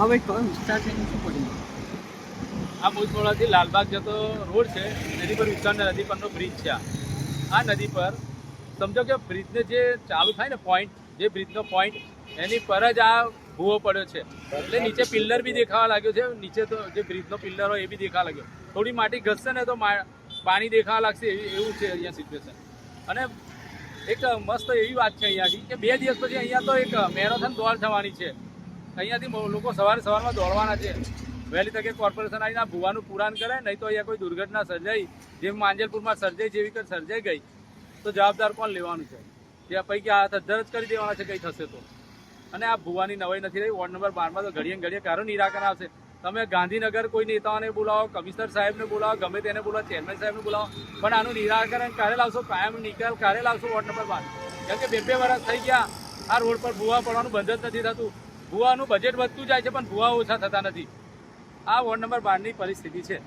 હવે કયો વિસ્તાર છે શું પડ્યું? આ ભુજમોડાથી લાલબાગ જતો રોડ છે, નદી પર વિસ્તારના નદી પરનો બ્રિજ છે. આ નદી પર સમજો કે બ્રિજને જે ચાલુ થાય ને પોઈન્ટ, જે બ્રિજનો પોઈન્ટ એની પર જ આ ભૂવો પડ્યો છે. એટલે નીચે પિલ્લર બી દેખાવા લાગ્યો છે. નીચે તો જે બ્રિજનો પિલ્લર હોય એ બી દેખાવા લાગ્યો. થોડી માટી ઘસશે ને તો પાણી દેખાવા લાગશે, એવું છે અહીંયા સિચ્યુએશન. અને એક મસ્ત એવી વાત છે અહીંયાથી કે 2 દિવસ પછી અહીંયા તો એક મેરેથોન દોડ થવાની છે. અહીંયાથી લોકો સવારમાં દોડવાના છે. વહેલી તકે કોર્પોરેશન આવીને આ ભૂવાનું પુરાણ કરે, નહીં તો અહીંયા કોઈ દુર્ઘટના સર્જાઈ, જેમ માંજલપુરમાં સર્જાઈ જેવી કંઈ સર્જાઈ ગઈ તો જવાબદાર કોણ લેવાનું છે? જે પૈકી હાથ અધ્ધર જ કરી દેવાના છે કંઈ થશે તો. અને આ ભૂવાની નવાઈ નથી રહી. વોર્ડ નંબર 12માં તો ઘડીએ ઘડીએ કારો નિરાકરણ આવશે. તમે ગાંધીનગર કોઈ નેતાઓને બોલાવો, કમિશનર સાહેબને બોલાવો, ગમે તેને બોલાવો, ચેરમેન સાહેબને બોલાવો, પણ આનું નિરાકરણ ક્યારે લાવશો? કાયમ નિકાલ ક્યારે લાવશો વોર્ડ નંબર 12? કેમ કે 2 વર્ષ થઈ ગયા આ રોડ પર ભૂવા પડવાનું બંધ જ નથી થતું. ભૂવાનું બજેટ વધતું જાય છે પણ ભૂવા ઓછા થતા નથી. આ વોર્ડ નંબર 12ની પરિસ્થિતિ છે.